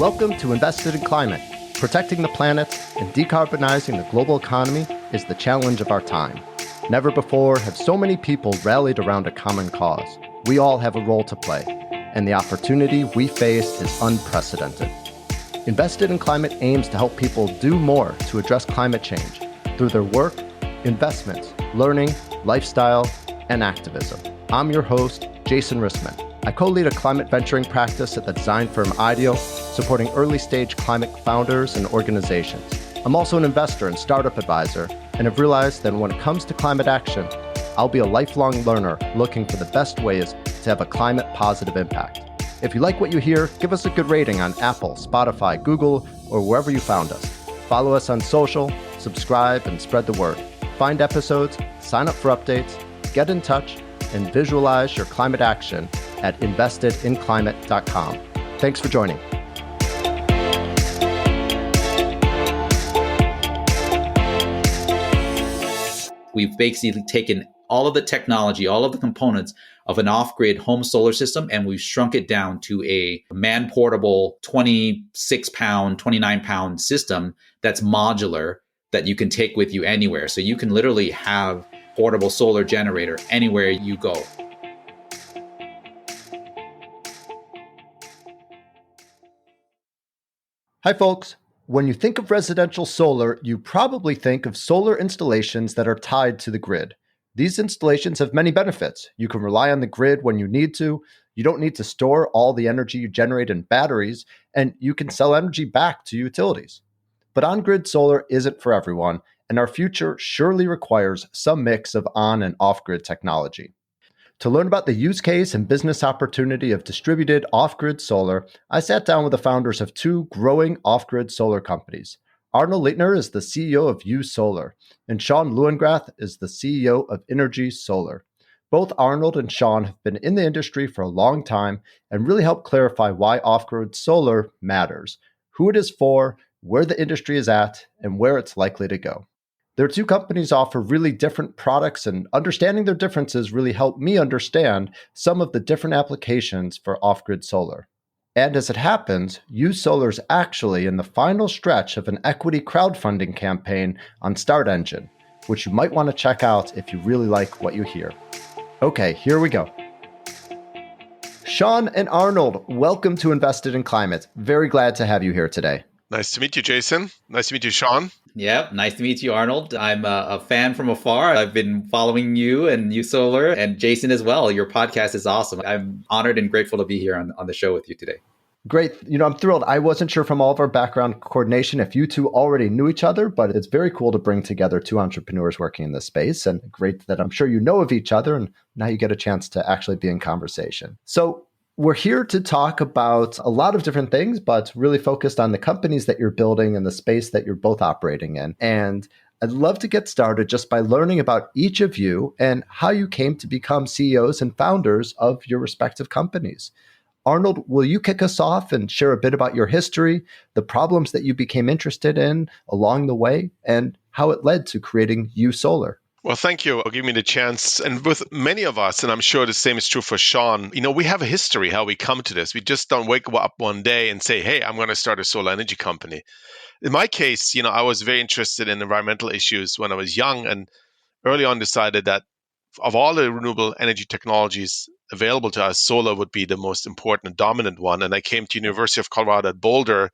Welcome to Invested in Climate. Protecting the planet and decarbonizing the global economy is the challenge of our time. Never before have so many people rallied around a common cause. We all have a role to play, and the opportunity we face is unprecedented. Invested in Climate aims to help people do more to address climate change through their work, investments, learning, lifestyle, and activism. I'm your host, Jason Rissman. I co-lead a climate venturing practice at the design firm Ideal, supporting early-stage climate founders and organizations. I'm also an investor and startup advisor, and have realized that when it comes to climate action, I'll be a lifelong learner looking for the best ways to have a climate-positive impact. If you like what you hear, give us a good rating on Apple, Spotify, Google, or wherever you found us. Follow us on social, subscribe, and spread the word. Find episodes, sign up for updates, get in touch, and visualize your climate action at investedinclimate.com. Thanks for joining. We've basically taken all of the technology, all of the components of an off-grid home solar system, and we've shrunk it down to a man-portable 26-pound, 29-pound system that's modular that you can take with you anywhere. So you can literally have portable solar generator anywhere you go. Hi, folks. When you think of residential solar, you probably think of solar installations that are tied to the grid. These installations have many benefits. You can rely on the grid when you need to. You don't need to store all the energy you generate in batteries, and you can sell energy back to utilities. But on-grid solar isn't for everyone, and our future surely requires some mix of on- and off-grid technology. To learn about the use case and business opportunity of distributed off-grid solar, I sat down with the founders of two growing off-grid solar companies. Arnold is the CEO of YouSolar, and Sean Leuengrath is the CEO of Energy Solar. Both Arnold and Sean have been in the industry for a long time and really help clarify why off-grid solar matters, who it is for, where the industry is at, and where it's likely to go. Their two companies offer really different products, and understanding their differences really helped me understand some of the different applications for off-grid solar. And as it happens, YouSolar is actually in the final stretch of an equity crowdfunding campaign on Start Engine, which you might want to check out if you really like what you hear. Okay, here we go. Sean and Arnold, welcome to Invested in Climate. Very glad to have you here today. Nice to meet you, Jason. Nice to meet you, Sean. Yeah, nice to meet you, Arnold. I'm a fan from afar. I've been following you and YouSolar and Jason as well. Your podcast is awesome. I'm honored and grateful to be here on the show with you today. Great. I'm thrilled. I wasn't sure from all of our background coordination if you two already knew each other, but it's very cool to bring together two entrepreneurs working in this space, and great that I'm sure you know of each other, and now you get a chance to actually be in conversation. So we're here to talk about a lot of different things, but really focused on the companies that you're building and the space that you're both operating in. And I'd love to get started just by learning about each of you and how you came to become CEOs and founders of your respective companies. Arnold, will you kick us off and share a bit about your history, the problems that you became interested in along the way, and how it led to creating YouSolar? Well, thank you for giving me the chance. And with many of us, and I'm sure the same is true for Sean, we have a history how we come to this. We just don't wake up one day and say, hey, I'm going to start a solar energy company. In my case, I was very interested in environmental issues when I was young, and early on decided that of all the renewable energy technologies available to us, solar would be the most important and dominant one. And I came to University of Colorado at Boulder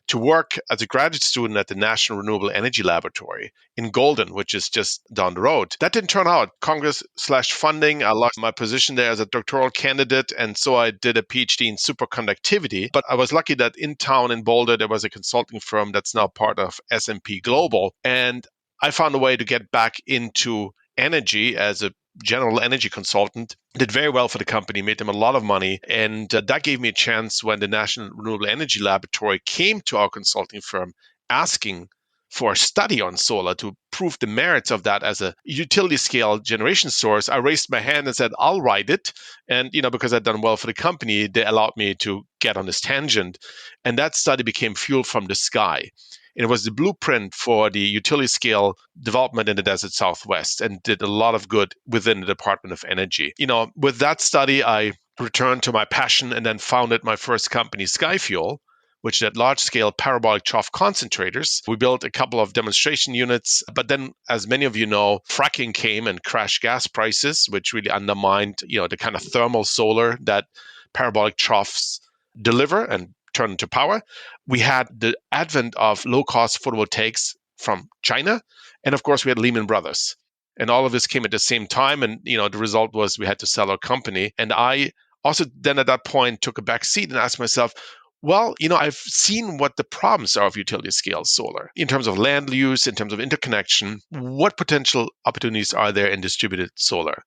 to work as a graduate student at the National Renewable Energy Laboratory in Golden, which is just down the road. That didn't turn out. Congress/funding, I lost my position there as a doctoral candidate, and so I did a PhD in superconductivity. But I was lucky that in town in Boulder, there was a consulting firm that's now part of S&P Global, and I found a way to get back into energy as a general energy consultant, did very well for the company, made them a lot of money. And that gave me a chance when the National Renewable Energy Laboratory came to our consulting firm asking for a study on solar to prove the merits of that as a utility scale generation source. I raised my hand and said, I'll write it. And, because I'd done well for the company, they allowed me to get on this tangent. And that study became fuel from the sky. It was the blueprint for the utility scale development in the desert Southwest and did a lot of good within the Department of Energy. With that study, I returned to my passion and then founded my first company, SkyFuel, which are large-scale parabolic trough concentrators. We built a couple of demonstration units, but then, as many of you know, fracking came and crashed gas prices, which really undermined, the kind of thermal solar that parabolic troughs deliver and turn into power. We had the advent of low-cost photovoltaics from China, and of course, we had Lehman Brothers. And all of this came at the same time, and the result was we had to sell our company. And I also then at that point took a back seat and asked myself, well, I've seen what the problems are of utility scale solar in terms of land use, in terms of interconnection. What potential opportunities are there in distributed solar?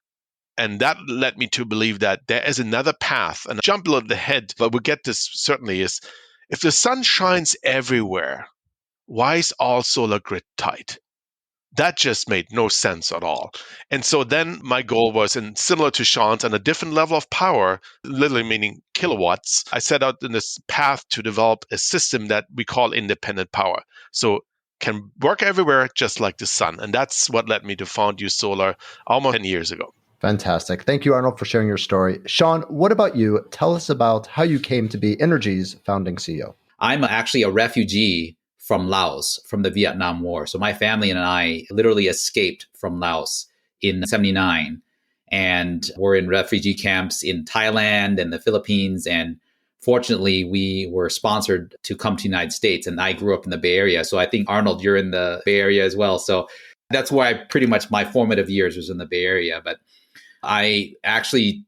And that led me to believe that there is another path. And jump a little ahead, but we'll get this certainly, is if the sun shines everywhere, why is all solar grid tight? That just made no sense at all. And so then my goal was, and similar to Sean's, on a different level of power, literally meaning kilowatts, I set out in this path to develop a system that we call independent power. So can work everywhere just like the sun. And that's what led me to found YouSolar almost 10 years ago. Fantastic. Thank you, Arnold, for sharing your story. Sean, what about you? Tell us about how you came to be Inergy's founding CEO. I'm actually a refugee from Laos, from the Vietnam War. So my family and I literally escaped from Laos in 79. And we're in refugee camps in Thailand and the Philippines. And fortunately, we were sponsored to come to the United States. And I grew up in the Bay Area. So I think, Arnold, you're in the Bay Area as well. So that's where I pretty much my formative years was in the Bay Area. But I actually,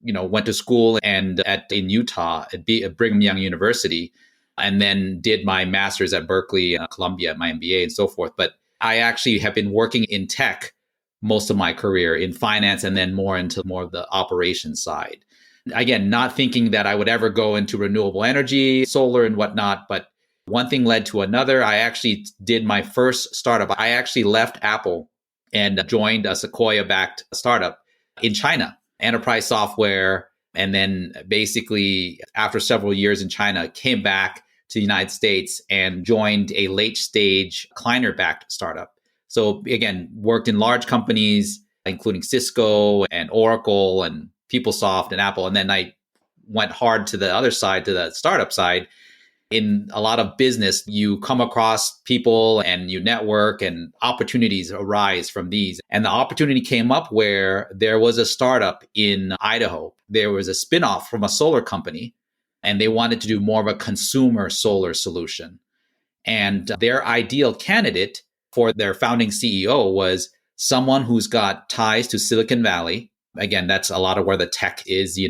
went to school in Utah at Brigham Young University, and then did my master's at Berkeley, Columbia, my MBA and so forth. But I actually have been working in tech most of my career, in finance, and then more into more of the operations side. Again, not thinking that I would ever go into renewable energy, solar and whatnot, but one thing led to another. I actually did my first startup. I actually left Apple and joined a Sequoia-backed startup in China, enterprise software. And then basically after several years in China, came back to the United States and joined a late stage Kleiner-backed startup. So again, worked in large companies, including Cisco and Oracle and PeopleSoft and Apple. And then I went hard to the other side, to the startup side. In a lot of business, you come across people and you network, and opportunities arise from these. And the opportunity came up where there was a startup in Idaho. There was a spinoff from a solar company, and they wanted to do more of a consumer solar solution. And their ideal candidate for their founding CEO was someone who's got ties to Silicon Valley. Again, that's a lot of where the tech is,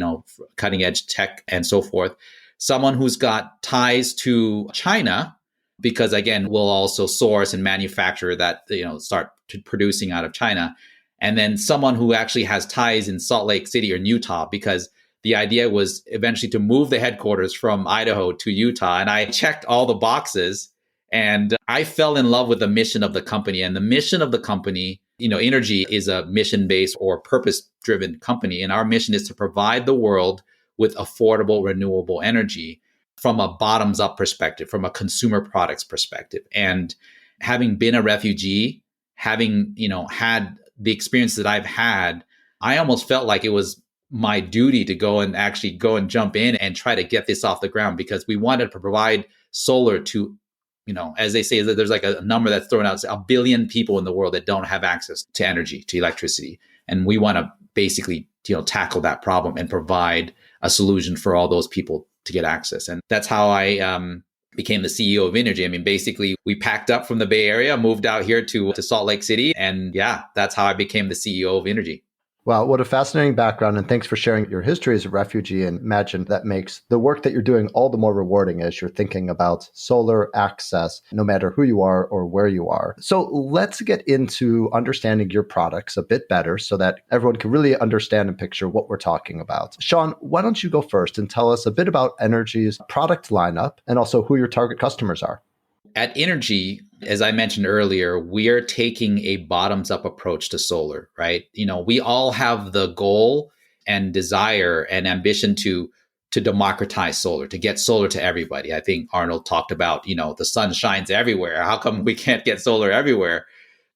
cutting edge tech and so forth. Someone who's got ties to China, because again, we'll also source and manufacture that, start producing out of China. And then someone who actually has ties in Salt Lake City or in Utah, because the idea was eventually to move the headquarters from Idaho to Utah. And I checked all the boxes, and I fell in love with the mission of the company. And the mission of the company, Inergy is a mission-based or purpose-driven company. And our mission is to provide the world with affordable, renewable energy from a bottoms-up perspective, from a consumer products perspective. And having been a refugee, having, had the experience that I've had, I almost felt like it was my duty to go and jump in and try to get this off the ground, because we wanted to provide solar to, as they say, there's like a number that's thrown out, 1 billion people in the world that don't have access to energy, to electricity. And we want to basically, tackle that problem and provide a solution for all those people to get access. And that's how I became the CEO of Inergy. I mean, basically, we packed up from the Bay Area, moved out here to Salt Lake City. And yeah, that's how I became the CEO of Inergy. Wow, what a fascinating background, and thanks for sharing your history as a refugee. And imagine that makes the work that you're doing all the more rewarding as you're thinking about solar access, no matter who you are or where you are. So let's get into understanding your products a bit better so that everyone can really understand and picture what we're talking about. Sean, why don't you go first and tell us a bit about Inergy's product lineup and also who your target customers are? At Inergy, as I mentioned earlier, we are taking a bottoms-up approach to solar, right? We all have the goal and desire and ambition to democratize solar, to get solar to everybody. I think Arnold talked about, the sun shines everywhere. How come we can't get solar everywhere?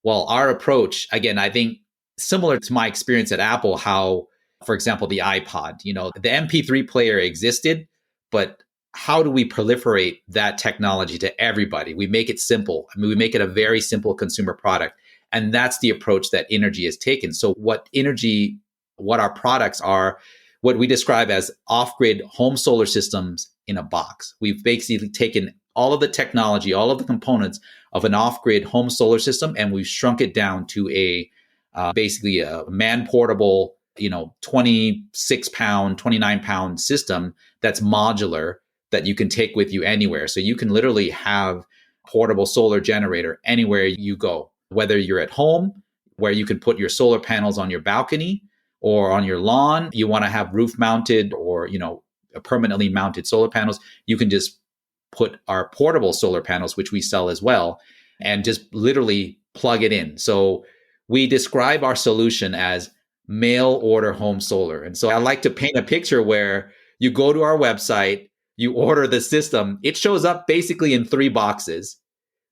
Well, our approach, again, I think similar to my experience at Apple, how, for example, the iPod, the MP3 player existed, but how do we proliferate that technology to everybody? We make it simple. I mean, we make it a very simple consumer product. And that's the approach that Energy has taken. So what our products are, what we describe as off-grid home solar systems in a box. We've basically taken all of the technology, all of the components of an off-grid home solar system, and we've shrunk it down to basically a man-portable, 26-pound, 29-pound system that's modular that you can take with you anywhere. So you can literally have a portable solar generator anywhere you go, whether you're at home, where you can put your solar panels on your balcony or on your lawn. You want to have roof mounted or, permanently mounted solar panels. You can just put our portable solar panels, which we sell as well, and just literally plug it in. So we describe our solution as mail order home solar. And so I like to paint a picture where you go to our website, you order the system, it shows up basically in 3 boxes.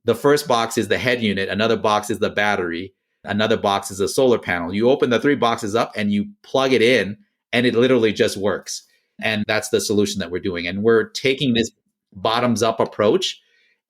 The first box is the head unit, another box is the battery, another box is a solar panel. You open the 3 boxes up and you plug it in, and it literally just works. And that's the solution that we're doing. And we're taking this bottoms up approach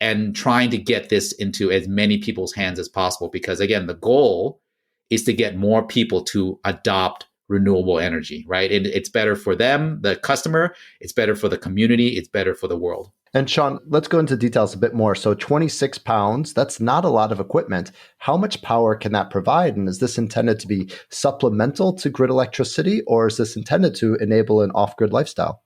and trying to get this into as many people's hands as possible. Because again, the goal is to get more people to adopt renewable energy, right? And it's better for them, the customer, it's better for the community, it's better for the world. And Sean, let's go into details a bit more. So 26 pounds, that's not a lot of equipment. How much power can that provide? And is this intended to be supplemental to grid electricity, or is this intended to enable an off-grid lifestyle?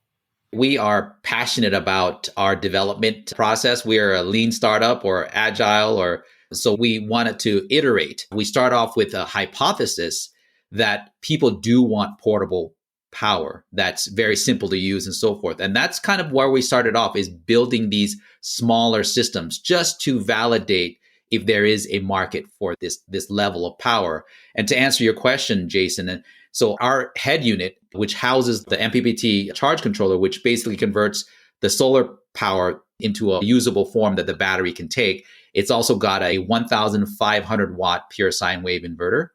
We are passionate about our development process. We are a lean startup or agile, so we wanted to iterate. We start off with a hypothesis that people do want portable power that's very simple to use and so forth. And that's kind of where we started off, is building these smaller systems just to validate if there is a market for this level of power. And to answer your question, Jason, so our head unit, which houses the MPPT charge controller, which basically converts the solar power into a usable form that the battery can take, it's also got a 1,500 watt pure sine wave inverter.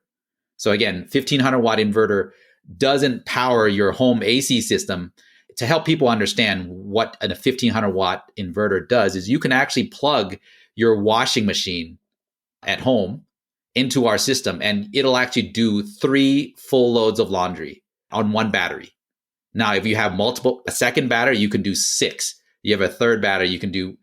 So again, 1,500 watt inverter doesn't power your home AC system. To help people understand what a 1,500 watt inverter does, is you can actually plug your washing machine at home into our system, and it'll actually do 3 full loads of laundry on one battery. Now, if you have a second battery, you can do 6. You have a third battery, you can do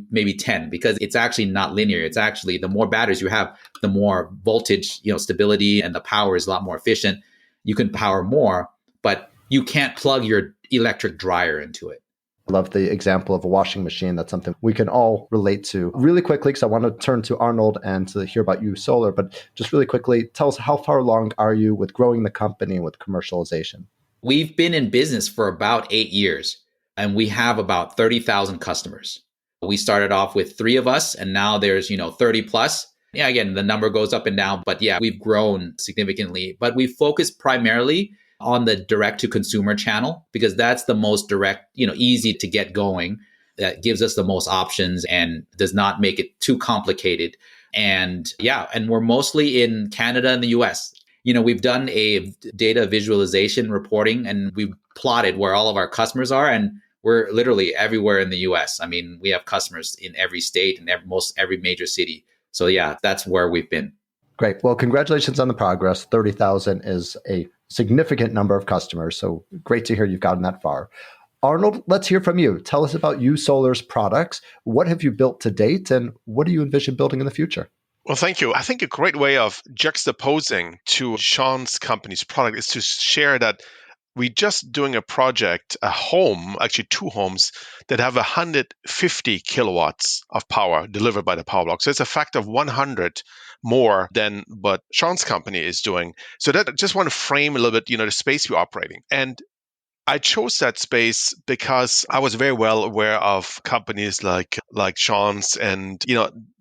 maybe 10, because it's actually not linear. It's actually, the more batteries you have, the more voltage, stability, and the power is a lot more efficient. You can power more, but you can't plug your electric dryer into it. I love the example of a washing machine. That's something we can all relate to. Really quickly, because I want to turn to Arnold and to hear about YouSolar, but just really quickly, tell us, how far along are you with growing the company and with commercialization? We've been in business for about 8 years, and we have about 30,000 customers. We started off with 3 of us, and now there's 30 plus. Yeah, again, the number goes up and down, but yeah, we've grown significantly. But we focus primarily on the direct to consumer channel, because that's the most direct, easy to get going. That gives us the most options and does not make it too complicated. And we're mostly in Canada and the US. We've done a data visualization reporting, and we've plotted where all of our customers are, and we're literally everywhere in the US. I mean, we have customers in every state and every major city. So yeah, that's where we've been. Great. Well, congratulations on the progress. 30,000 is a significant number of customers. So great to hear you've gotten that far. Arnold, let's hear from you. Tell us about YouSolar's products. What have you built to date, and what do you envision building in the future? Well, thank you. I think a great way of juxtaposing to Sean's company's product is to share that we're just doing a project, a home, actually 2 homes, that have 150 kilowatts of power delivered by the power block. So it's a factor of 100 more than what Sean's company is doing. So that I just want to frame a little bit, the space we're operating. And I chose that space because I was very well aware of companies like Sean's and,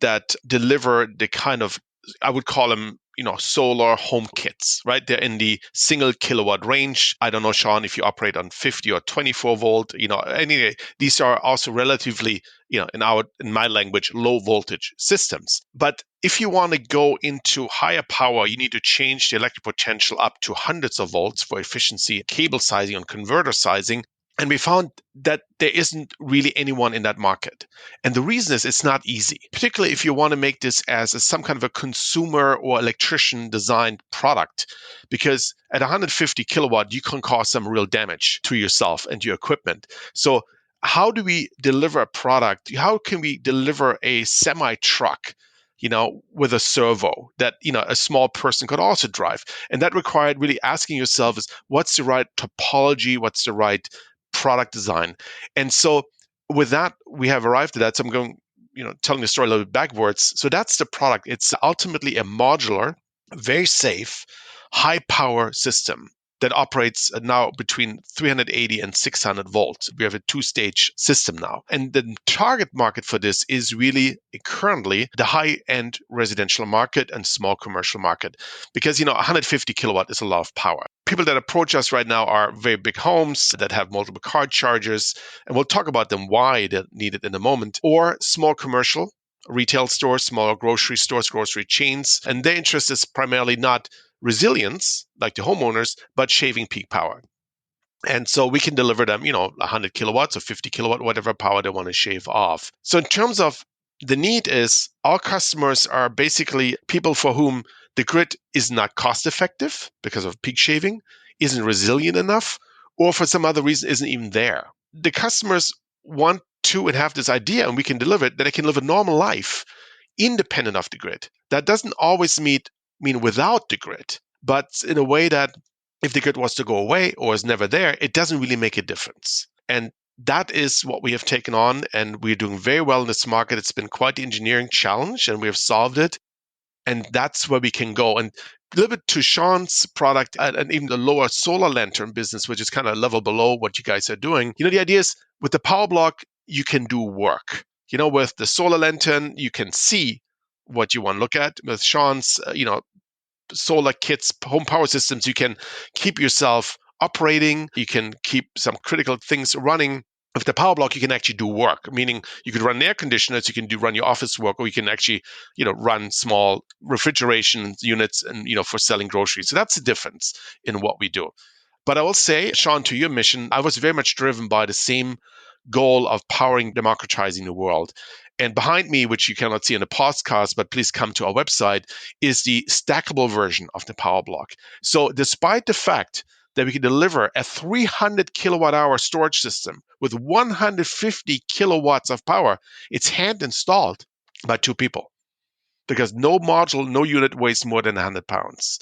that deliver the kind of, I would call them, solar home kits, right? They're in the single kilowatt range. I don't know, Sean, if you operate on 50 or 24 volt, anyway, these are also relatively, in my language, low voltage systems. But if you want to go into higher power, you need to change the electric potential up to hundreds of volts for efficiency, cable sizing and converter sizing. And we found that there isn't really anyone in that market. And the reason is it's not easy, particularly if you want to make this as some kind of a consumer or electrician designed product, because at 150 kilowatt, you can cause some real damage to yourself and your equipment. So how do we deliver a product? How can we deliver a semi truck, with a servo that, a small person could also drive? And that required really asking yourself is what's the right topology? What's the right product design? And so with that, we have arrived at that. So I'm going, telling the story a little bit backwards. So that's the product. It's ultimately a modular, very safe, high power system that operates now between 380 and 600 volts. We have a two-stage system now. And the target market for this is really currently the high-end residential market and small commercial market. Because, 150 kilowatt is a lot of power. People that approach us right now are very big homes that have multiple car chargers. And we'll talk about them, why they're needed in a moment. Or small commercial, retail stores, smaller grocery stores, grocery chains. And their interest is primarily not resilience, like the homeowners, but shaving peak power. And so we can deliver them, 100 kilowatts or 50 kilowatt, whatever power they want to shave off. So in terms of the need is our customers are basically people for whom the grid is not cost effective because of peak shaving, isn't resilient enough, or for some other reason isn't even there. The customers want to and have this idea, and we can deliver it, that they can live a normal life independent of the grid. That doesn't always mean without the grid, but in a way that if the grid was to go away or is never there, it doesn't really make a difference. And that is what we have taken on, and we're doing very well in this market. It's been quite the engineering challenge, and we have solved it. And that's where we can go. And a little bit to Sean's product and even the lower solar lantern business, which is kind of a level below what you guys are doing. The idea is with the power block, you can do work. With the solar lantern, you can see what you want to look at. With Sean's, solar kits, home power systems, you can keep yourself operating. You can keep some critical things running. With the power block, you can actually do work, meaning you could run air conditioners, you can run your office work, or you can actually, run small refrigeration units and, for selling groceries. So that's the difference in what we do. But I will say, Sean, to your mission, I was very much driven by the same goal of powering, democratizing the world. And behind me, which you cannot see in the podcast, but please come to our website, is the stackable version of the power block. So despite the fact that we can deliver a 300 kilowatt hour storage system with 150 kilowatts of power, it's hand installed by two people because no module, no unit weighs more than 100 pounds.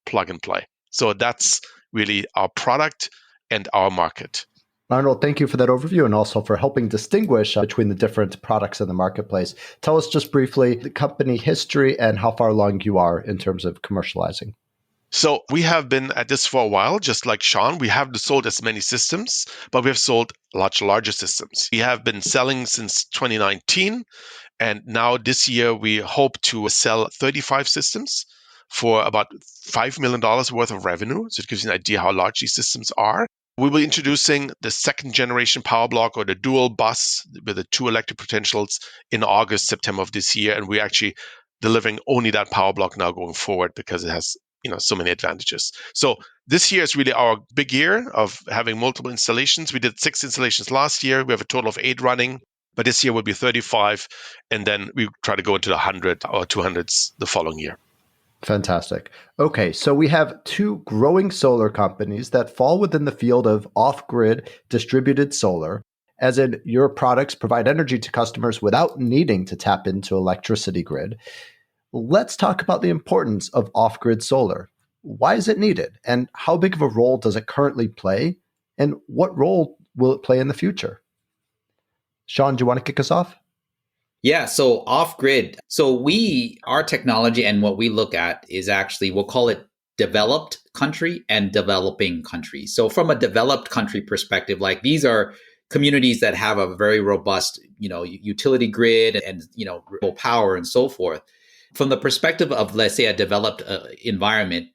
Plug and play. So that's really our product and our market. Arnold, thank you for that overview and also for helping distinguish between the different products in the marketplace. Tell us just briefly the company history and how far along you are in terms of commercializing. So we have been at this for a while, just like Sean. We haven't sold as many systems, but we have sold much larger systems. We have been selling since 2019, and now this year we hope to sell 35 systems for about $5 million worth of revenue. So it gives you an idea how large these systems are. We will be introducing the second generation power block or the dual bus with the two electric potentials in August, September of this year. And we're actually delivering only that power block now going forward because it has so many advantages. So this year is really our big year of having multiple installations. We did 6 installations last year. We have a total of 8 running, but this year will be 35. And then we try to go into the 100 or 200s the following year. Fantastic. Okay, so we have 2 growing solar companies that fall within the field of off-grid distributed solar, as in your products provide energy to customers without needing to tap into electricity grid. Let's talk about the importance of off-grid solar. Why is it needed? And how big of a role does it currently play? And what role will it play in the future? Sean, do you want to kick us off? Yeah, so off-grid. So our technology and what we look at is actually, we'll call it developed country and developing country. So from a developed country perspective, like these are communities that have a very robust, utility grid and, power and so forth. From the perspective of, let's say, a developed environment,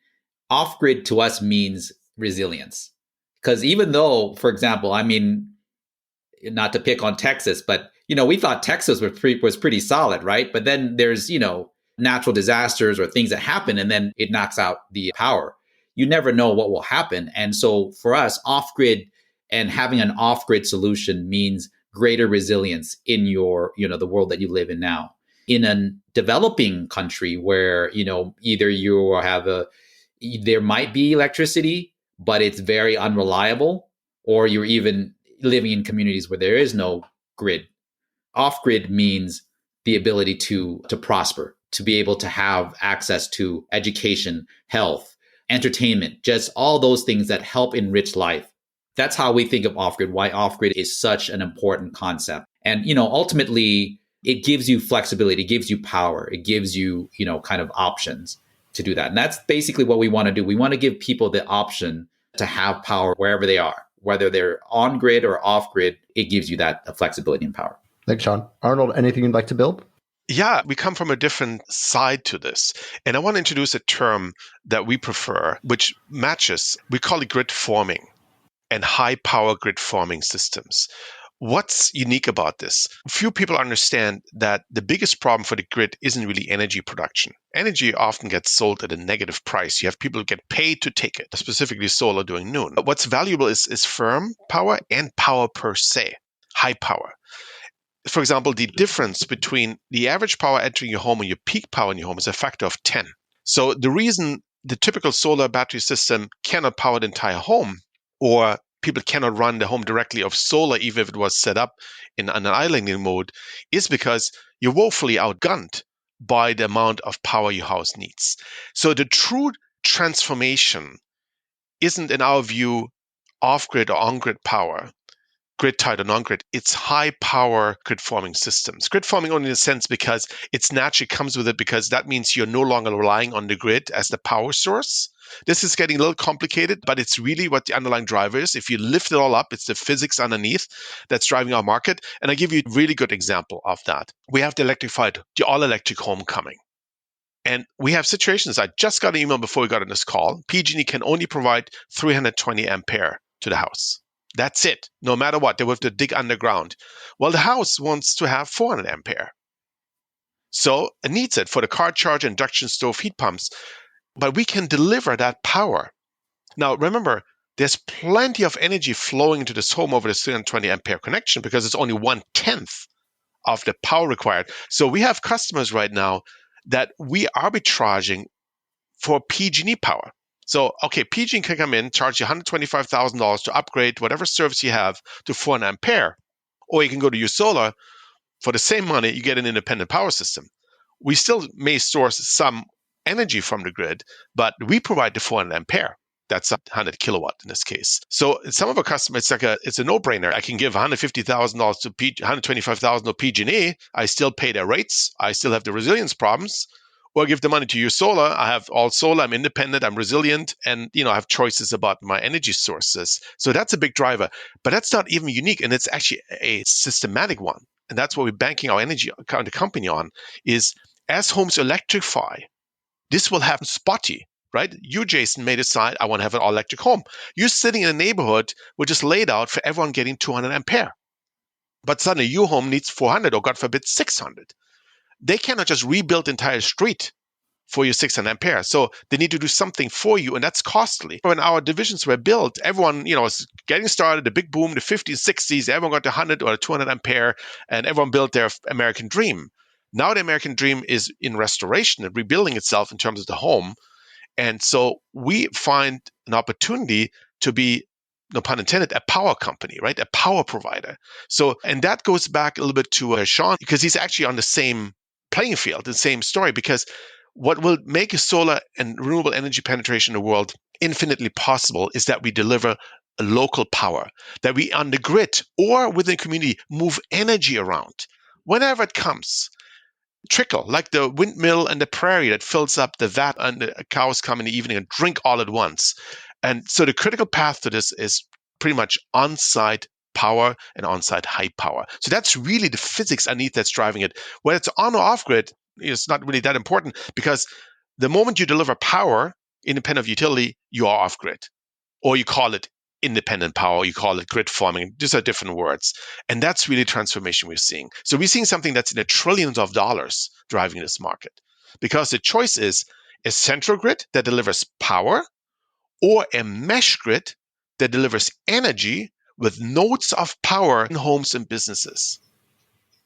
off-grid to us means resilience. Because even though, for example, not to pick on Texas, but, we thought Texas was pretty solid, right? But then there's, natural disasters or things that happen, and then it knocks out the power. You never know what will happen. And so for us, off-grid And having an off-grid solution means greater resilience in your, the world that you live in now. In a developing country where, either there might be electricity, but it's very unreliable, or you're even living in communities where there is no grid. Off-grid means the ability to prosper, to be able to have access to education, health, entertainment, just all those things that help enrich life. That's how we think of off-grid, why off-grid is such an important concept. And, ultimately, it gives you flexibility, it gives you power, it gives you, kind of options to do that. And that's basically what we want to do. We want to give people the option to have power wherever they are, whether they're on grid or off grid. It gives you that flexibility and power. Thanks, Sean. Arnold, anything you'd like to build? Yeah, we come from a different side to this. And I want to introduce a term that we prefer, which matches. We call it grid forming and high power grid forming systems. What's unique about this? Few people understand that the biggest problem for the grid isn't really energy production. Energy often gets sold at a negative price. You have people who get paid to take it, specifically solar during noon. But what's valuable is firm power and power per se, high power. For example, the difference between the average power entering your home and your peak power in your home is a factor of 10. So the reason the typical solar battery system cannot power the entire home, or people cannot run the home directly off solar, even if it was set up in an islanding mode, is because you're woefully outgunned by the amount of power your house needs. So the true transformation isn't, in our view, off-grid or on-grid power, grid-tied or non-grid. It's high-power grid-forming systems. Grid-forming only in a sense because it's naturally comes with it, because that means you're no longer relying on the grid as the power source. This is getting a little complicated, but it's really what the underlying driver is. If you lift it all up, it's the physics underneath that's driving our market. And I give you a really good example of that. We have the all-electric home coming. And we have situations. I just got an email before we got on this call. PG&E can only provide 320 ampere to the house. That's it. No matter what, they will have to dig underground. Well, the house wants to have 400 ampere. So it needs it for the car charger, induction stove, heat pumps. But we can deliver that power. Now, remember, there's plenty of energy flowing into this home over the 320 ampere connection because it's only 1/10 of the power required. So we have customers right now that we arbitraging for PG&E power. So, okay, PG&E can come in, charge you $125,000 to upgrade whatever service you have to 400 ampere. Or you can go to YouSolar. For the same money, you get an independent power system. We still may source some energy from the grid, but we provide the 400 ampere. That's 100 kilowatt in this case. So some of our customers, it's a no-brainer. I can give $150,000 to $125,000 to PG&E. I still pay their rates. I still have the resilience problems. Or give the money to YouSolar. I have all solar. I'm independent. I'm resilient, and I have choices about my energy sources. So that's a big driver. But that's not even unique, and it's actually a systematic one. And that's what we're banking our energy the company on. Is as homes electrify, this will happen spotty. Right? You, Jason, may decide, I want to have an all-electric home. You're sitting in a neighborhood which is laid out for everyone getting 200 ampere. But suddenly your home needs 400 or, God forbid, 600. They cannot just rebuild the entire street for your 600 ampere. So they need to do something for you, and that's costly. When our divisions were built, everyone, was getting started, the big boom, the 50s, 60s, everyone got the 100 or 200 ampere, and everyone built their American dream. Now the American dream is in restoration and rebuilding itself in terms of the home. And so we find an opportunity to be, no pun intended, a power company, right? A power provider. So, and that goes back a little bit to Sean, because he's actually on the same playing field, the same story, because what will make a solar and renewable energy penetration in the world infinitely possible is that we deliver a local power, that we on the grid or within the community move energy around whenever it comes. Trickle, like the windmill and the prairie that fills up the vat and the cows come in the evening and drink all at once. And so the critical path to this is pretty much on-site power and on-site high power. So that's really the physics underneath that's driving it. Whether it's on or off grid, it's not really that important, because the moment you deliver power independent of utility, you are off grid, or you call it independent power, you call it grid forming. These are different words. And that's really transformation we're seeing. So we're seeing something that's in the trillions of dollars driving this market, because the choice is a central grid that delivers power or a mesh grid that delivers energy with nodes of power in homes and businesses.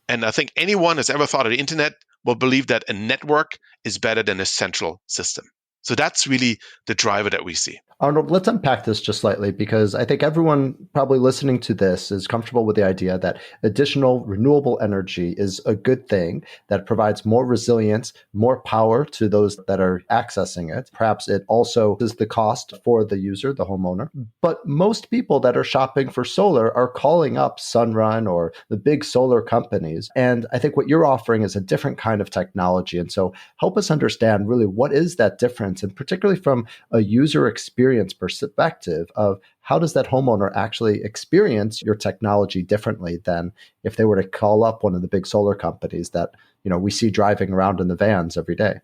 And I think anyone who's ever thought of the internet will believe that a network is better than a central system. So that's really the driver that we see. Arnold, let's unpack this just slightly because I think everyone probably listening to this is comfortable with the idea that additional renewable energy is a good thing that provides more resilience, more power to those that are accessing it. Perhaps it also is the cost for the user, the homeowner. But most people that are shopping for solar are calling up Sunrun or the big solar companies. And I think what you're offering is a different kind of technology. And so help us understand really what is that difference, and particularly from a user experience perspective of how does that homeowner actually experience your technology differently than if they were to call up one of the big solar companies that we see driving around in the vans every day.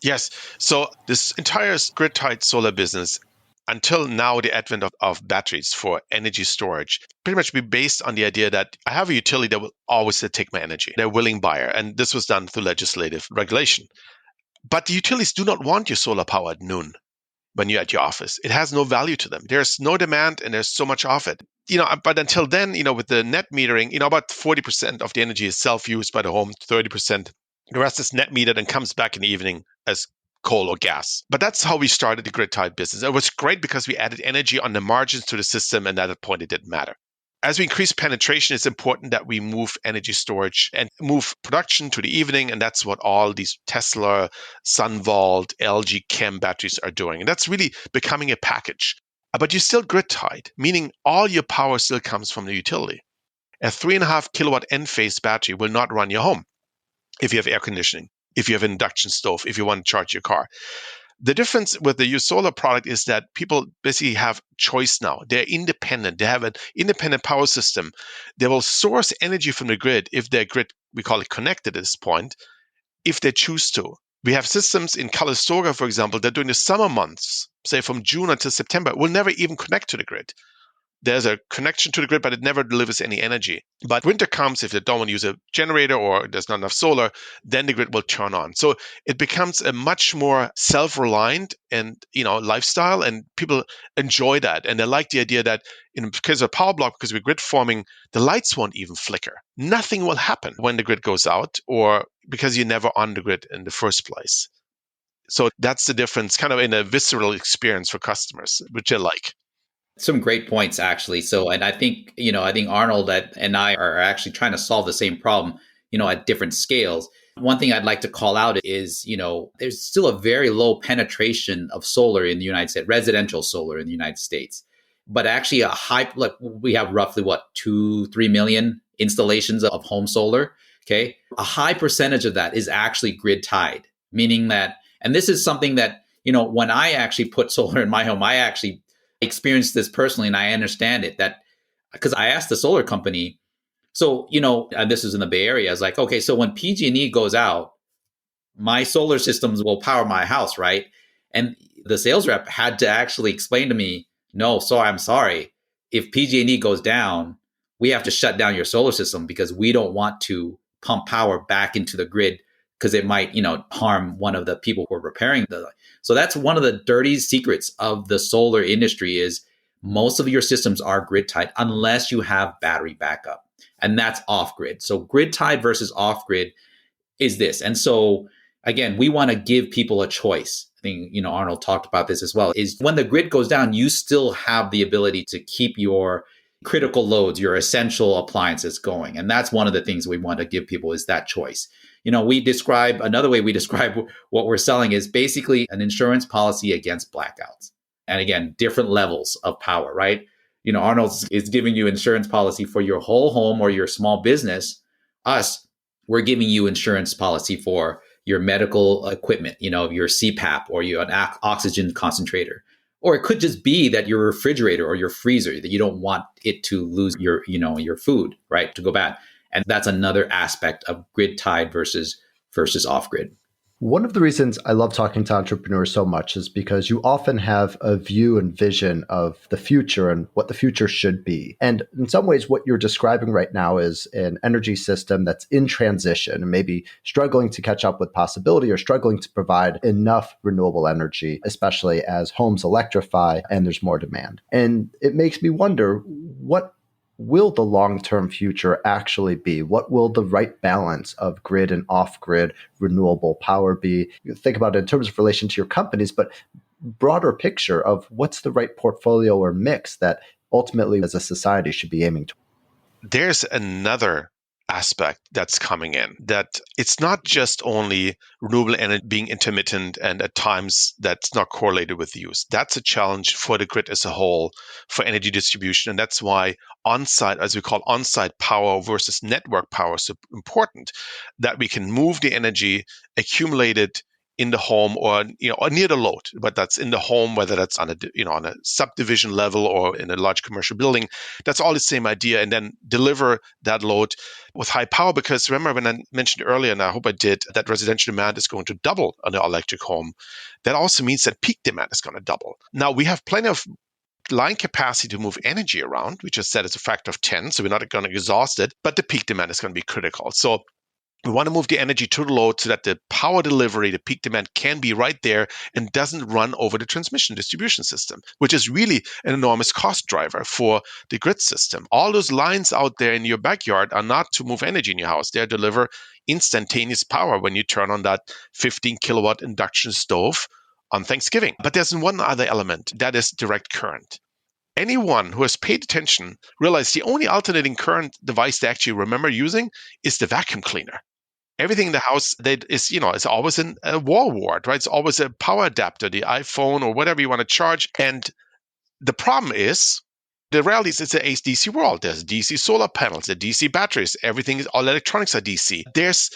Yes. So this entire grid-tied solar business, until now, the advent of batteries for energy storage, pretty much be based on the idea that I have a utility that will always take my energy. They're a willing buyer. And this was done through legislative regulation. But the utilities do not want your solar power at noon when you're at your office. It has no value to them. There's no demand and there's so much of it. But until then, with the net metering, about 40% of the energy is self-used by the home, 30%. The rest is net metered and comes back in the evening as coal or gas. But that's how we started the grid-tied business. It was great because we added energy on the margins to the system, and at that point, it didn't matter. As we increase penetration, it's important that we move energy storage and move production to the evening. And that's what all these Tesla, SunVault, LG Chem batteries are doing. And that's really becoming a package. But you're still grid tied, meaning all your power still comes from the utility. A 3.5 kilowatt Enphase battery will not run your home if you have air conditioning, if you have an induction stove, if you want to charge your car. The difference with the YouSolar product is that people basically have choice now. They're independent. They have an independent power system. They will source energy from the grid if their grid, we call it connected at this point, if they choose to. We have systems in Calistoga, for example, that during the summer months, say from June until September, will never even connect to the grid. There's a connection to the grid, but it never delivers any energy. But winter comes, if they don't want to use a generator or there's not enough solar, then the grid will turn on. So it becomes a much more self-reliant and lifestyle, and people enjoy that. And they like the idea that in case of power block, because we're grid forming, the lights won't even flicker. Nothing will happen when the grid goes out, or because you're never on the grid in the first place. So that's the difference, kind of in a visceral experience for customers, which I like. Some great points, actually. So, and I think Arnold and I are actually trying to solve the same problem, at different scales. One thing I'd like to call out is, there's still a very low penetration of solar in the United States, residential solar in the United States. But actually we have roughly 2-3 million installations of home solar. Okay. A high percentage of that is actually grid tied, meaning that, and this is something that, when I actually put solar in my home, I actually experienced this personally, and I understand it, that because I asked the solar company, so, and this is in the Bay Area, I was like, okay, so when PG&E goes out, my solar systems will power my house, right? And the sales rep had to actually explain to me, no, I'm sorry. If PG&E goes down, we have to shut down your solar system because we don't want to pump power back into the grid because it might, harm one of the people who are repairing the. So that's one of the dirty secrets of the solar industry is most of your systems are grid tied unless you have battery backup, and that's off grid. So grid tied versus off grid is this. And so again, we want to give people a choice. I think, Arnold talked about this as well, is when the grid goes down, you still have the ability to keep your critical loads, your essential appliances going. And that's one of the things we want to give people is that choice. Another way we describe what we're selling is basically an insurance policy against blackouts. And again, different levels of power, right? Arnold is giving you insurance policy for your whole home or your small business. Us, we're giving you insurance policy for your medical equipment, your CPAP or your oxygen concentrator. Or it could just be that your refrigerator or your freezer, that you don't want it to lose your food, right, to go bad. And that's another aspect of grid tied versus off grid. One of the reasons I love talking to entrepreneurs so much is because you often have a view and vision of the future and what the future should be. And in some ways, what you're describing right now is an energy system that's in transition and maybe struggling to catch up with possibility or struggling to provide enough renewable energy, especially as homes electrify and there's more demand. And it makes me wonder, what will the long-term future actually be? What will the right balance of grid and off-grid renewable power be? You think about it in terms of relation to your companies, but broader picture of what's the right portfolio or mix that ultimately as a society should be aiming to. There's another aspect that's coming in, that it's not just only renewable energy being intermittent and at times that's not correlated with use. That's a challenge for the grid as a whole, for energy distribution. And that's why on-site, as we call on-site power versus network power, is so important, that we can move the energy accumulated in the home or or near the load, but that's in the home, whether that's on a subdivision level or in a large commercial building. That's all the same idea, and then deliver that load with high power. Because remember when I mentioned earlier, and I hope I did, that residential demand is going to double on the electric home. That also means that peak demand is going to double. Now we have plenty of line capacity to move energy around. We just said it's a factor of 10, so we're not going to exhaust it, but the peak demand is going to be critical. So we want to move the energy to the load so that the power delivery, the peak demand, can be right there and doesn't run over the transmission distribution system, which is really an enormous cost driver for the grid system. All those lines out there in your backyard are not to move energy in your house. They deliver instantaneous power when you turn on that 15 kilowatt induction stove on Thanksgiving. But there's one other element, that is direct current. Anyone who has paid attention realizes the only alternating current device they actually remember using is the vacuum cleaner. Everything in the house that is always in a wall wart, right? It's always a power adapter, the iPhone or whatever you want to charge. And the problem is, the reality is it's an AC/DC world. There's DC solar panels, the DC batteries, all electronics are DC. There's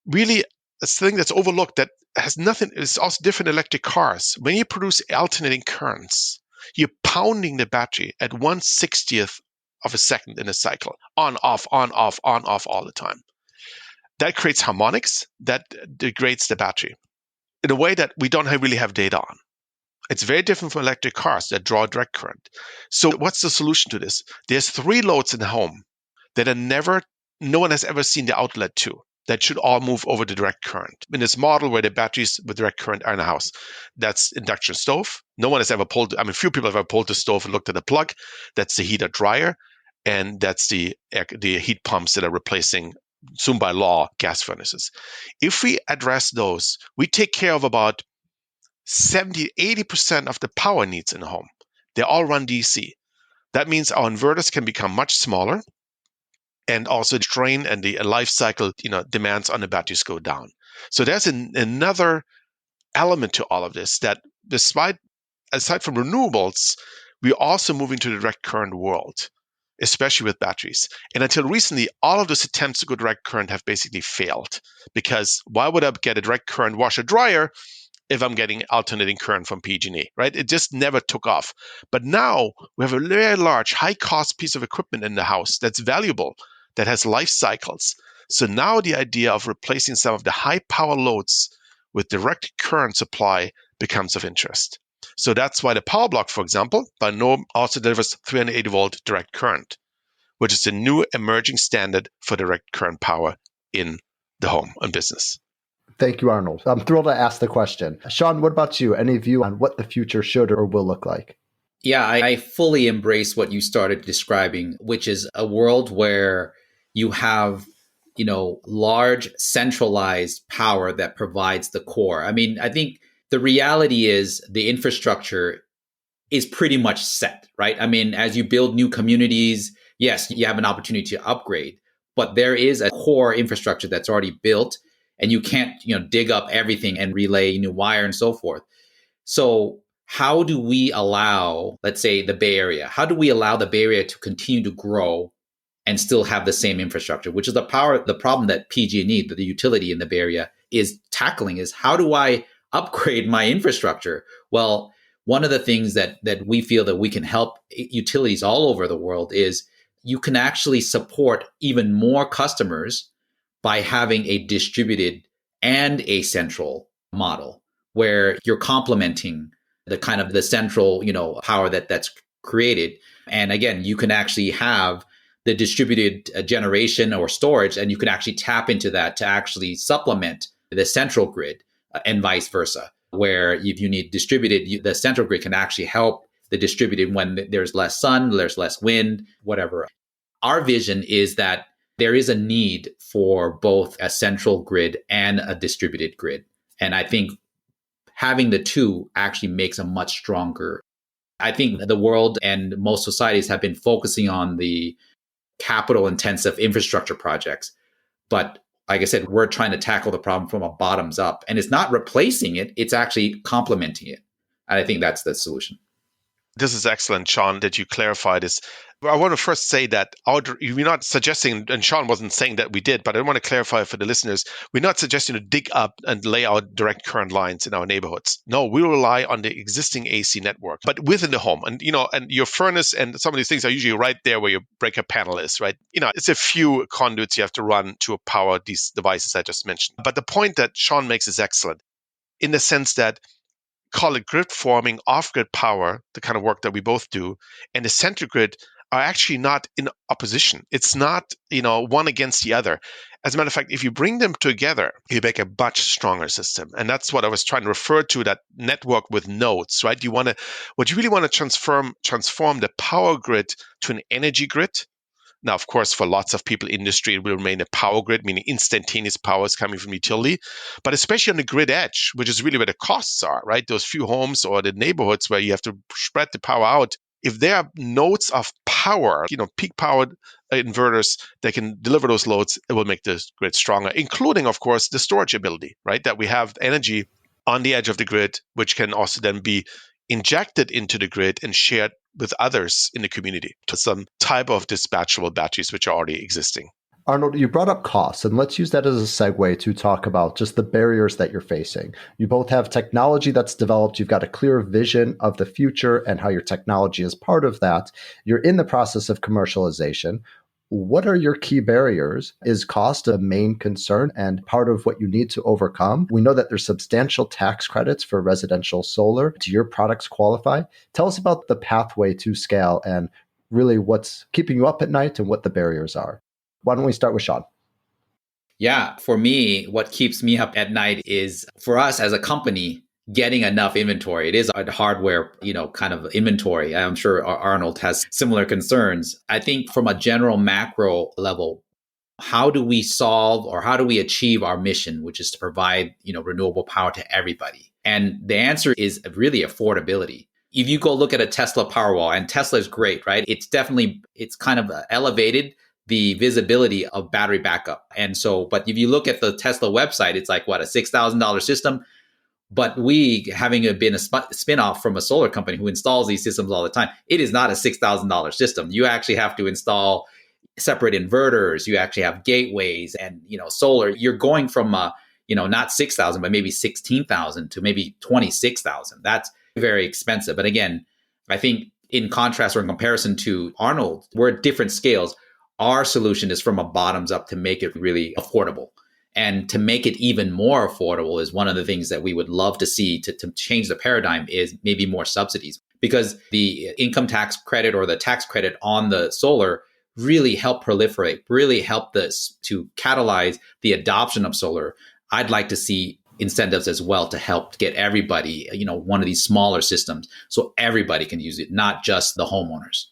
really a thing that's overlooked that has nothing. It's also different electric cars. When you produce alternating currents, you're pounding the battery at 1/60th of a second in a cycle, on, off, on, off, on, off all the time. That creates harmonics that degrades the battery in a way that we don't really have data on. It's very different from electric cars that draw direct current. So what's the solution to this? There's 3 loads in the home that no one has ever seen the outlet to, that should all move over the direct current. In this model where the batteries with direct current are in the house, that's induction stove. No one has ever few people have ever pulled the stove and looked at the plug. That's the heater dryer. And that's the heat pumps that are replacing, soon by law, gas furnaces. If we address those, we take care of about 70-80% of the power needs in the home. They all run DC. That means our inverters can become much smaller, and also the drain and the life cycle demands on the batteries go down. So there's another element to all of this, that aside from renewables, we're also moving to the direct current world, especially with batteries. And until recently, all of those attempts to go direct current have basically failed, because why would I get a direct current washer dryer if I'm getting alternating current from PG&E, right? It just never took off. But now we have a very large, high-cost piece of equipment in the house that's valuable, that has life cycles. So now the idea of replacing some of the high-power loads with direct current supply becomes of interest. So that's why the Power Block, for example, by NOAA also delivers 380-volt direct current, which is a new emerging standard for direct current power in the home and business. Thank you, Arnold. I'm thrilled to ask the question. Sean, what about you? Any view on what the future should or will look like? Yeah, I fully embrace what you started describing, which is a world where you have, large centralized power that provides the core. I think the reality is the infrastructure is pretty much set, right? As you build new communities, yes, you have an opportunity to upgrade, but there is a core infrastructure that's already built, and you can't, dig up everything and relay new wire and so forth. So how do we allow, let's say, the Bay Area, how do we allow the Bay Area to continue to grow and still have the same infrastructure, which is the problem that PG&E, the utility in the Bay Area, is tackling, is how do I upgrade my infrastructure? Well, one of the things that we feel that we can help utilities all over the world is you can actually support even more customers by having a distributed and a central model where you're complementing the kind of the central, power that's created. And again, you can actually have the distributed generation or storage, and you can actually tap into that to actually supplement the central grid and vice versa, where if you need distributed, the central grid can actually help the distributed when there's less sun, there's less wind, whatever. Our vision is that there is a need for both a central grid and a distributed grid. And I think having the two actually makes a much stronger. I think the world and most societies have been focusing on the capital intensive infrastructure projects. But like I said, we're trying to tackle the problem from a bottoms up. And it's not replacing it, it's actually complementing it. And I think that's the solution. This is excellent, Sean, that you clarified this. I want to first say that we're not suggesting, and Sean wasn't saying that we did, but I want to clarify for the listeners, we're not suggesting to dig up and lay out direct current lines in our neighborhoods. No, we rely on the existing AC network, but within the home. And, and your furnace and some of these things are usually right there where your breaker panel is, right? It's a few conduits you have to run to power these devices I just mentioned. But the point that Sean makes is excellent in the sense that call it grid forming, off-grid power, the kind of work that we both do, and the central grid are actually not in opposition. It's not, one against the other. As a matter of fact, if you bring them together, you make a much stronger system. And that's what I was trying to refer to, that network with nodes, right? What you really want to transform the power grid to an energy grid. Now, of course, for lots of people, industry, it will remain a power grid, meaning instantaneous power is coming from utility. But especially on the grid edge, which is really where the costs are, right? Those few homes or the neighborhoods where you have to spread the power out. If there are nodes of power, peak powered inverters that can deliver those loads, it will make the grid stronger, including, of course, the storage ability, right? That we have energy on the edge of the grid, which can also then be injected into the grid and shared with others in the community to some type of dispatchable batteries which are already existing. Arnold, you brought up costs, and let's use that as a segue to talk about just the barriers that you're facing. You both have technology that's developed. You've got a clear vision of the future and how your technology is part of that. You're in the process of commercialization. What are your key barriers? Is cost a main concern and part of what you need to overcome? We know that there's substantial tax credits for residential solar. Do your products qualify? Tell us about the pathway to scale and really what's keeping you up at night and what the barriers are. Why don't we start with Sean? Yeah, for me, what keeps me up at night is for us as a company, getting enough inventory. It is a hardware, kind of inventory. I'm sure Arnold has similar concerns. I think from a general macro level, how do we solve or how do we achieve our mission, which is to provide, renewable power to everybody? And the answer is really affordability. If you go look at a Tesla Powerwall, and Tesla is great, right? It's kind of elevated the visibility of battery backup. And so, but if you look at the Tesla website, it's like what, a $6,000 system. But we, having been a spinoff from a solar company who installs these systems all the time, it is not a $6,000 system. You actually have to install separate inverters. You actually have gateways and, solar. You're going from, not 6,000, but maybe 16,000 to maybe 26,000. That's very expensive. But again, I think in contrast or in comparison to Arnold, we're at different scales. Our solution is from a bottoms up to make it really affordable. And to make it even more affordable is one of the things that we would love to see to change the paradigm is maybe more subsidies, because the income tax credit or the tax credit on the solar really help proliferate, really help this to catalyze the adoption of solar. I'd like to see incentives as well to help get everybody, one of these smaller systems so everybody can use it, not just the homeowners.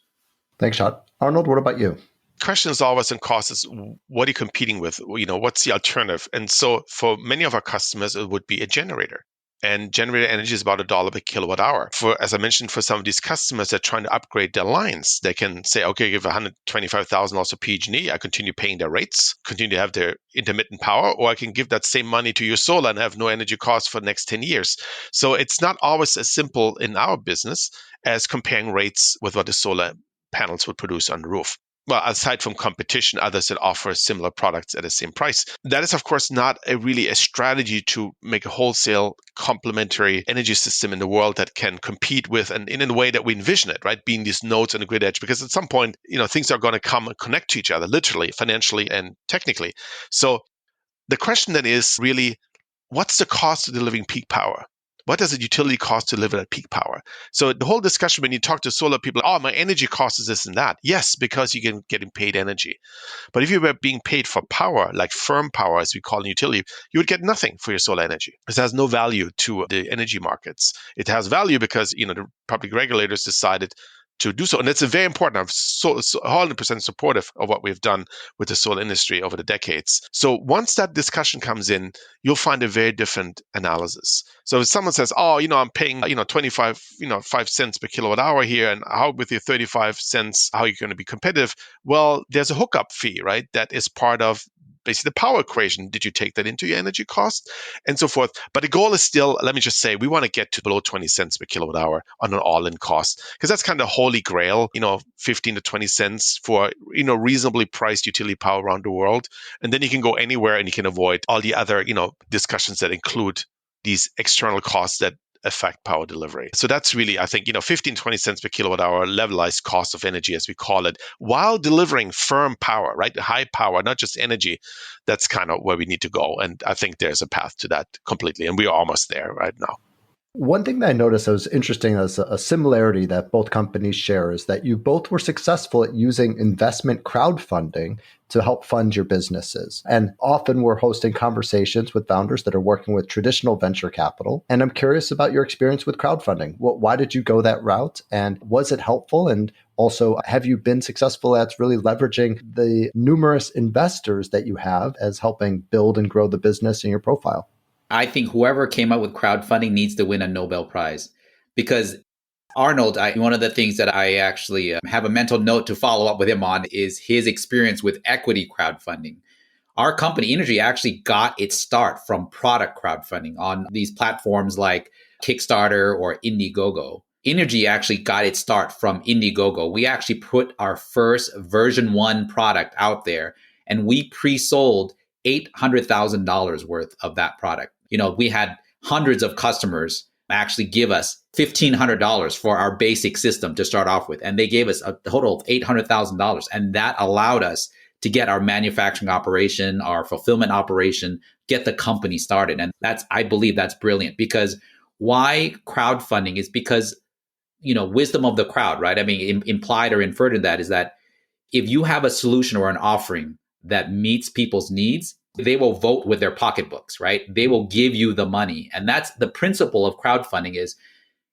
Thanks, Sean. Arnold, what about you? Question is always in cost is what are you competing with? What's the alternative? And so for many of our customers, it would be a generator. And generator energy is about $1 per kilowatt hour. As I mentioned, for some of these customers that are trying to upgrade their lines, they can say, okay, give $125,000 to PG&E. I continue paying their rates, continue to have their intermittent power, or I can give that same money to YouSolar and have no energy costs for the next 10 years. So it's not always as simple in our business as comparing rates with what the solar panels would produce on the roof. Well, aside from competition, others that offer similar products at the same price. That is, of course, not really a strategy to make a wholesale complementary energy system in the world that can compete with and in a way that we envision it, right? Being these nodes on the grid edge, because at some point, things are going to come and connect to each other, literally, financially, and technically. So the question then is really, what's the cost of delivering peak power? What does a utility cost to deliver at peak power? So the whole discussion when you talk to solar people, oh, my energy cost is this and that. Yes, because you're getting paid energy. But if you were being paid for power, like firm power, as we call in utility, you would get nothing for your solar energy. It has no value to the energy markets. It has value because the public regulators decided to do so. And it's very important. I'm so 100% supportive of what we've done with the solar industry over the decades. So once that discussion comes in, you'll find a very different analysis. So if someone says, oh, I'm paying, 25, 5 cents per kilowatt hour here, and how with your 35 cents, how are you going to be competitive? Well, there's a hookup fee, right? That is part of basically the power equation. Did you take that into your energy cost and so forth? But the goal is still, let me just say, we want to get to below 20 cents per kilowatt hour on an all-in cost, because that's kind of holy grail, 15 to 20 cents for, reasonably priced utility power around the world. And then you can go anywhere and you can avoid all the other, discussions that include these external costs that affect power delivery. So that's really, I think, 15, 20 cents per kilowatt hour levelized cost of energy, as we call it, while delivering firm power, right? High power, not just energy. That's kind of where we need to go. And I think there's a path to that completely. And we are almost there right now. One thing that I noticed that was interesting as a similarity that both companies share is that you both were successful at using investment crowdfunding to help fund your businesses. And often we're hosting conversations with founders that are working with traditional venture capital. And I'm curious about your experience with crowdfunding. Why did you go that route? And was it helpful? And also, have you been successful at really leveraging the numerous investors that you have as helping build and grow the business in your profile? I think whoever came up with crowdfunding needs to win a Nobel Prize, because Arnold, one of the things that I actually have a mental note to follow up with him on is his experience with equity crowdfunding. Our company, Energy, actually got its start from product crowdfunding on these platforms like Kickstarter or Indiegogo. Energy actually got its start from Indiegogo. We actually put our first version 1 product out there, and we pre-sold $800,000 worth of that product. We had hundreds of customers actually give us $1,500 for our basic system to start off with. And they gave us a total of $800,000. And that allowed us to get our manufacturing operation, our fulfillment operation, get the company started. And I believe that's brilliant, because why crowdfunding is because, wisdom of the crowd, right? I mean, implied or inferred in that is that if you have a solution or an offering that meets people's needs, they will vote with their pocketbooks, right? They will give you the money. And that's the principle of crowdfunding is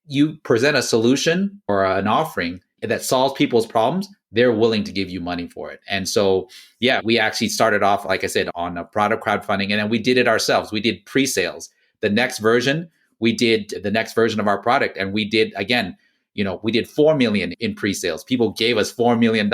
you present a solution or an offering that solves people's problems, they're willing to give you money for it. And so, yeah, we actually started off, like I said, on a product crowdfunding, and then we did it ourselves. We did pre-sales. We did the next version of our product. And we did, again, we did 4 million in pre-sales. People gave us $4 million,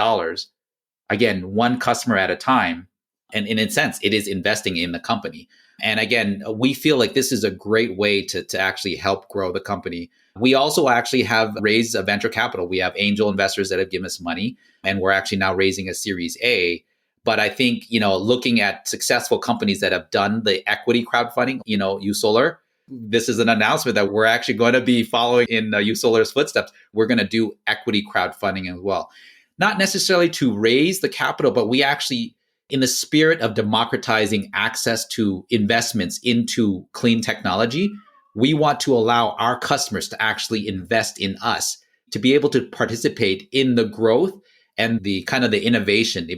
again, one customer at a time. And in a sense, it is investing in the company. And again, we feel like this is a great way to actually help grow the company. We also actually have raised a venture capital. We have angel investors that have given us money, and we're actually now raising a Series A. But I think, looking at successful companies that have done the equity crowdfunding, YouSolar, this is an announcement that we're actually going to be following in YouSolar's footsteps. We're going to do equity crowdfunding as well. Not necessarily to raise the capital, but we actually, in the spirit of democratizing access to investments into clean technology, we want to allow our customers to actually invest in us, to be able to participate in the growth and the kind of the innovation.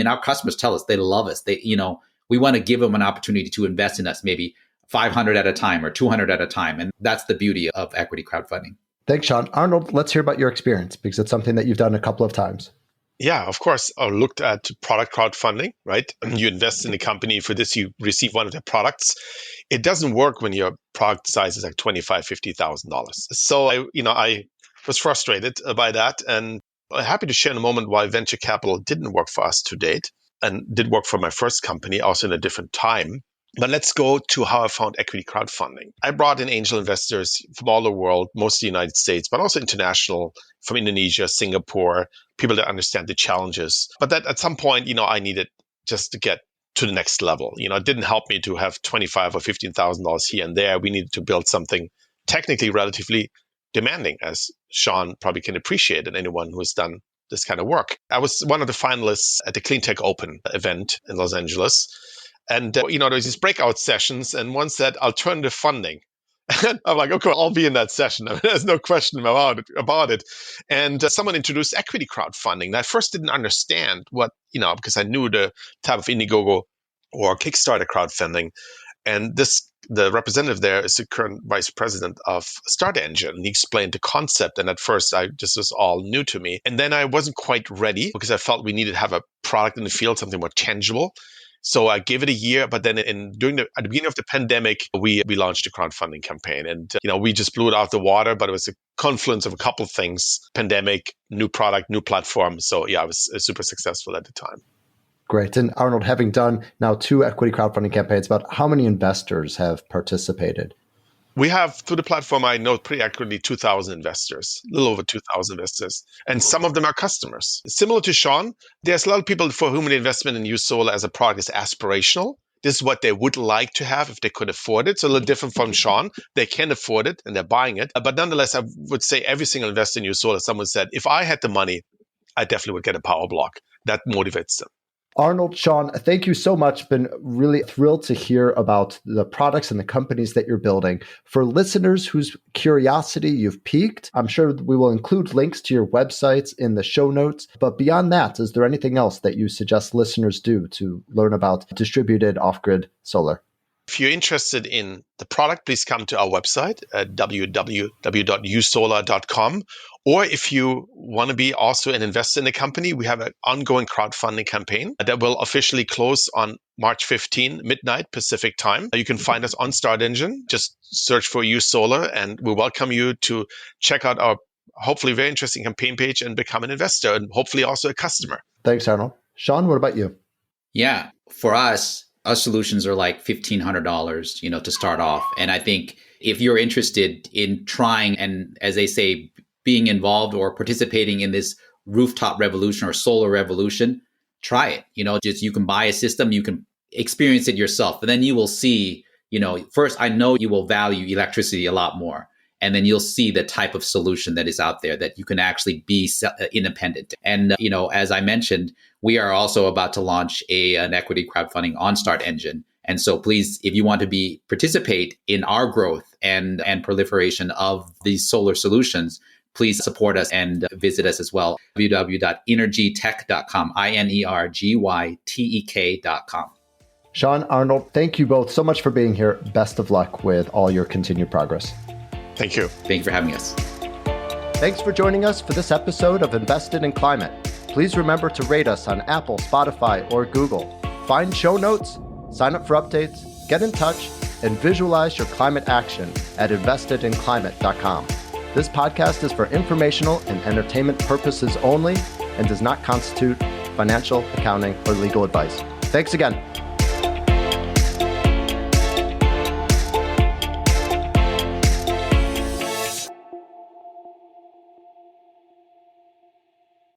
Our customers tell us they love us. We want to give them an opportunity to invest in us, maybe 500 at a time or 200 at a time. And that's the beauty of equity crowdfunding. Thanks, Sean. Arnold, let's hear about your experience, because it's something that you've done a couple of times. Yeah, of course. I looked at product crowdfunding, right? You invest in a company. For this, you receive one of their products. It doesn't work when your product size is like $25,000, $50,000. So I was frustrated by that, and I'm happy to share in a moment why venture capital didn't work for us to date, and did work for my first company, also in a different time. But let's go to how I found equity crowdfunding. I brought in angel investors from all the world, mostly the United States, but also international, from Indonesia, Singapore, people that understand the challenges. But that at some point, I needed just to get to the next level. It didn't help me to have $25,000 or $15,000 here and there. We needed to build something technically relatively demanding, as Sean probably can appreciate, and anyone who has done this kind of work. I was one of the finalists at the Clean Tech Open event in Los Angeles. And, there's these breakout sessions, and one said alternative funding. And I'm like, okay, I'll be in that session. I mean, there's no question about it. And someone introduced equity crowdfunding. And I first didn't understand what, because I knew the type of Indiegogo or Kickstarter crowdfunding. And the representative there is the current vice president of Start Engine. And he explained the concept. And at first, this was all new to me. And then I wasn't quite ready because I felt we needed to have a product in the field, something more tangible. So I gave it a year, but then at the beginning of the pandemic, we launched a crowdfunding campaign, and we just blew it out of the water. But it was a confluence of a couple of things: pandemic, new product, new platform. So yeah, it was super successful at the time. Great. And Arnold, having done now 2 equity crowdfunding campaigns, about how many investors have participated? We have, through the platform, I know pretty accurately 2,000 investors, a little over 2,000 investors. And some of them are customers. Similar to Sean, there's a lot of people for whom the investment in YouSolar as a product is aspirational. This is what they would like to have if they could afford it. So a little different from Sean. They can afford it and they're buying it. But nonetheless, I would say every single investor in YouSolar, someone said, if I had the money, I definitely would get a power block. That motivates them. Arnold, Sean, thank you so much. Been really thrilled to hear about the products and the companies that you're building. For listeners whose curiosity you've piqued, I'm sure we will include links to your websites in the show notes. But beyond that, is there anything else that you suggest listeners do to learn about distributed off-grid solar? If you're interested in the product, please come to our website at www.yousolar.com. Or if you want to be also an investor in the company, we have an ongoing crowdfunding campaign that will officially close on March 15, midnight Pacific time. You can find us on Start Engine. Just search for YouSolar, and we welcome you to check out our hopefully very interesting campaign page and become an investor and hopefully also a customer. Thanks, Arnold. Sean, what about you? Yeah, for us, our solutions are like $1,500, to start off. And I think if you're interested in trying and, as they say, being involved or participating in this rooftop revolution or solar revolution, try it. You can buy a system, you can experience it yourself, and then you will see, first, I know you will value electricity a lot more. And then you'll see the type of solution that is out there that you can actually be independent. And, as I mentioned, we are also about to launch an equity crowdfunding on Start Engine. And so please, if you want to participate in our growth and proliferation of these solar solutions, please support us and visit us as well. www.energytech.com, INERGYTEK.com. Sean, Arnold, thank you both so much for being here. Best of luck with all your continued progress. Thank you. Thank you for having us. Thanks for joining us for this episode of Invested in Climate. Please remember to rate us on Apple, Spotify, or Google. Find show notes, sign up for updates, get in touch, and visualize your climate action at investedinclimate.com. This podcast is for informational and entertainment purposes only and does not constitute financial, accounting, or legal advice. Thanks again.